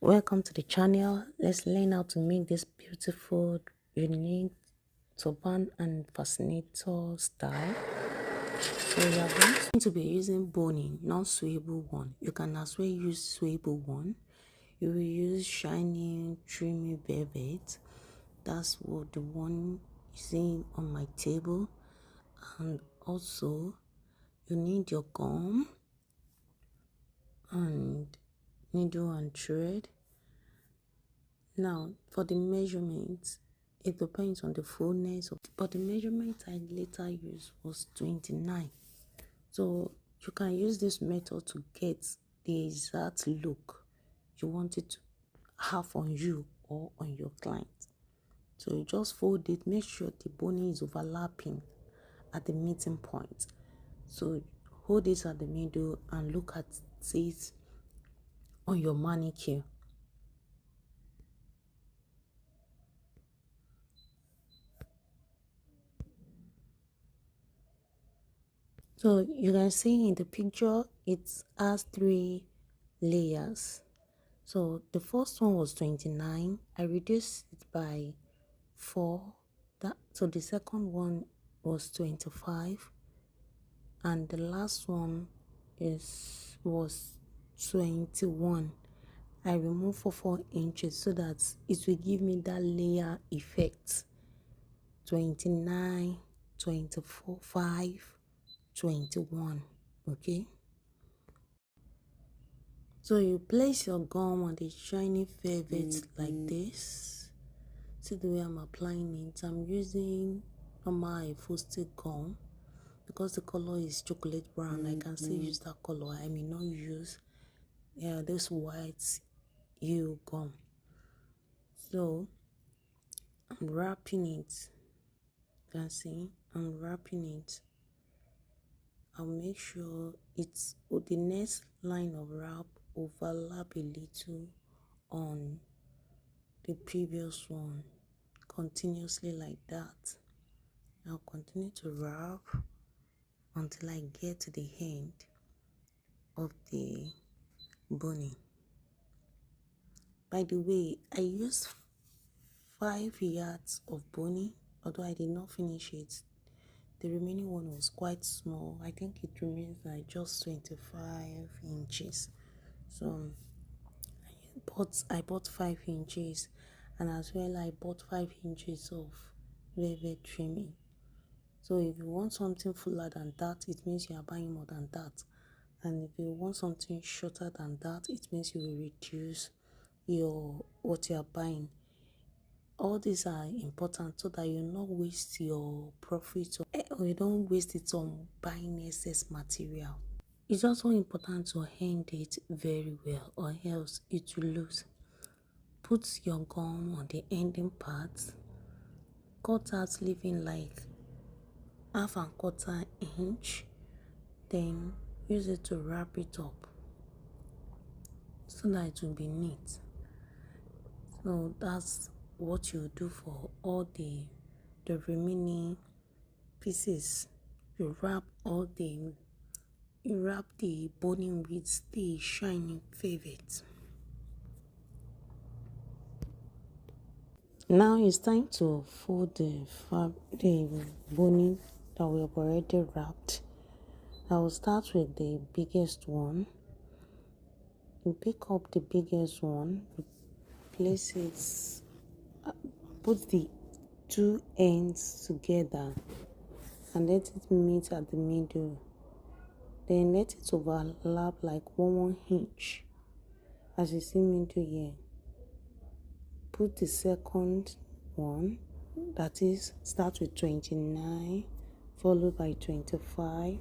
Welcome to the channel. Let's learn how to make this beautiful, unique turban and fascinator style. So we are going to be using boning, not sewable one. You can as well use sewable one. You will use shiny, trimmy velvet. That's what the one you see on my table. And also, you need your gum and needle and thread. Now, for the measurements, it depends on the fullness of, but the measurement I later used was 29. So you can use this method to get the exact look you want it to have on you or on your client. So you just fold it, make sure the boning is overlapping at the meeting point. So hold it at the middle and look at it on your manicure. So you can see in the picture, it has 3 layers. So the first one was 29. I reduced it by 4. So the second one was 25. And the last one was 21. I removed for 4 inches so that it will give me that layer effect. 29, 24, 5, 21. Okay. So you place your gum on the shiny velvet like this. See the way I'm applying it. I'm using normal frosted gum because the color is chocolate brown. I can still use that color. I may not use this white hue gum. So I'm wrapping it. You can see I'm wrapping it. I'll make sure it's the next line of wrap overlap a little on the previous one continuously like that. I'll continue to wrap until I get to the end of the boning. By the way, I used 5 yards of boning, although I did not finish it. The remaining one was quite small. I think it remains like just 25 inches. So I bought 5 inches, and as well I bought 5 inches of velvet trimming. So if you want something fuller than that, it means you are buying more than that. And if you want something shorter than that, it means you will reduce what you are buying. All these are important so that you not waste your profit or you don't waste it on buying excess material. It's also important to hand it very well or else it will lose. Put your gum on the ending part. Cut out leaving like 1/2 inch. Then use it to wrap it up so that it will be neat. So that's what you do for all the remaining pieces. You wrap the boning with the shiny velvet. Now it's time to fold the boning that we have already wrapped. I will start with the biggest one. You pick up the biggest one, place it, put the 2 ends together and let it meet at the middle. Then let it overlap like 1 inch. As you see middle here, put the second one, that is start with 29, followed by 25,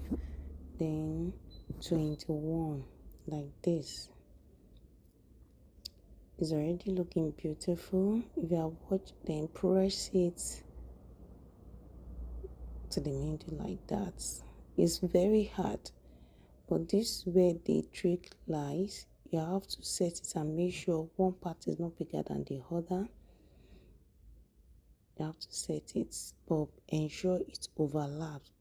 then 21, like this. It's already looking beautiful. If you have watched, then press it to the middle like that. It's very hard, but this is where the trick lies. You have to set it and make sure one part is not bigger than the other. You have to set it, but ensure it overlaps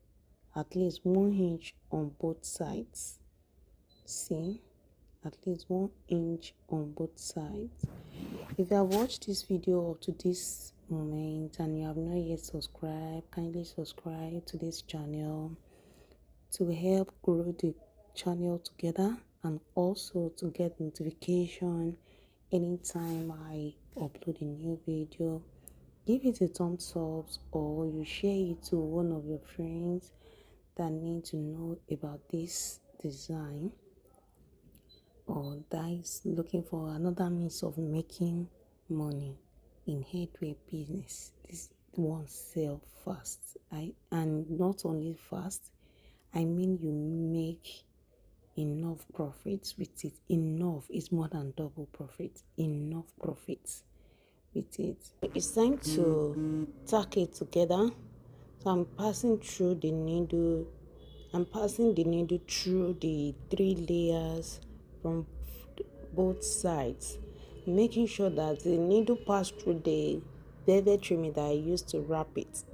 at least 1 inch on both sides. See, at least 1 inch on both sides. If you have watched this video up to this moment and you have not yet subscribed, kindly subscribe to this channel to help grow the channel together, and also to get notification anytime I upload a new video. Give it a thumbs up, or you share it to one of your friends that need to know about this design, or that is looking for another means of making money in headwear business. This one sell fast. And not only fast, I mean you make enough profits with it. Enough is more than double profit. Enough profits with it. It's time to tack it together. So I'm passing the needle through the 3 layers from both sides, making sure that the needle passed through the velvet trimming that I used to wrap it,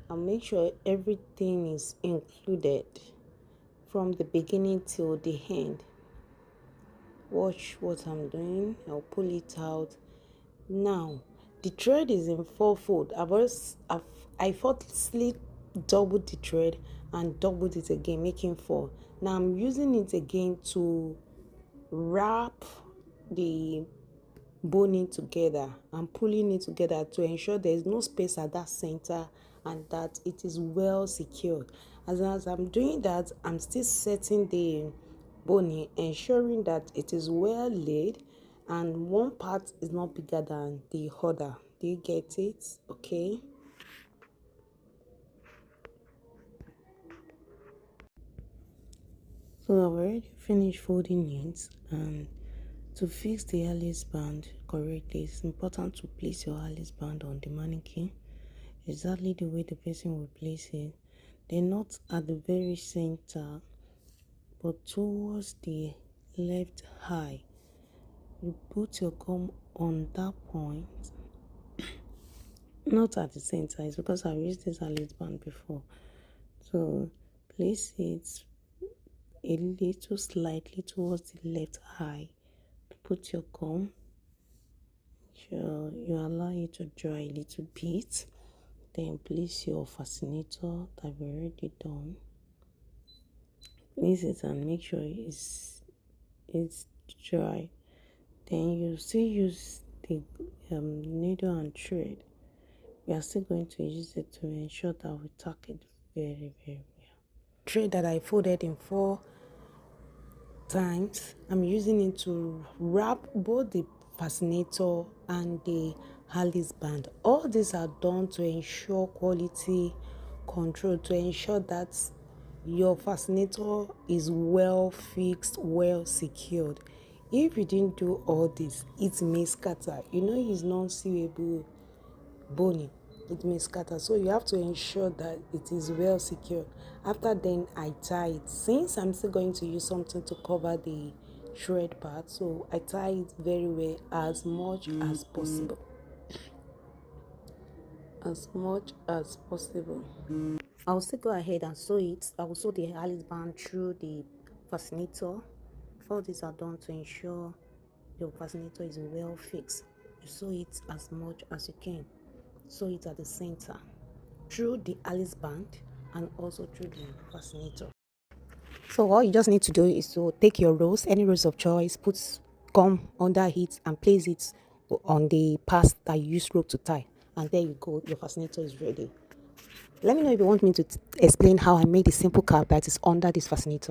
and make sure everything is included from the beginning till the end. Watch what I'm doing. I'll pull it out. Now the thread is in 4-fold. I firstly doubled the thread and doubled it again, making 4. Now I'm using it again to wrap the boning together and pulling it together to ensure there is no space at that center and that it is well secured. As I'm doing that, I'm still setting the boning, ensuring that it is well laid and one part is not bigger than the other. Do you get it? Okay. So I've already finished folding it, and to fix the Alice band correctly, it's important to place your Alice band on the mannequin exactly the way the person will place it. They're not at the very center, but towards the left eye. You put your gum on that point, not at the center. It's because I've used this Alice band before. So place it a little slightly towards the left eye. Put your gum. Sure, you allow it to dry a little bit. Then place your fascinator that we've already done. Place it and make sure it's dry. Then you still use the needle and thread. We are still going to use it to ensure that we tack it very, very well. Thread that I folded in 4 times, I'm using it to wrap both the fascinator and the Alice band. All these are done to ensure quality control, to ensure that your fascinator is well fixed, well secured. If you didn't do all this, it may scatter. It's non-sewable boning. It may scatter, so you have to ensure that it is well secured. After then, I tie it. Since I'm still going to use something to cover the thread part, so I tie it very well, as much as possible. I will still go ahead and sew it. I will sew the Alice band through the fascinator. All these are done to ensure your fascinator is well fixed. You sew it as much as you can. Sew it at the center through the Alice band and also through the fascinator. So all you just need to do is to take your rose, any rose of choice, put gum under it and place it on the pass that you use rope to tie, and there you go, your fascinator is ready. Let me know if you want me to explain how I made the simple cap that is under this fascinator.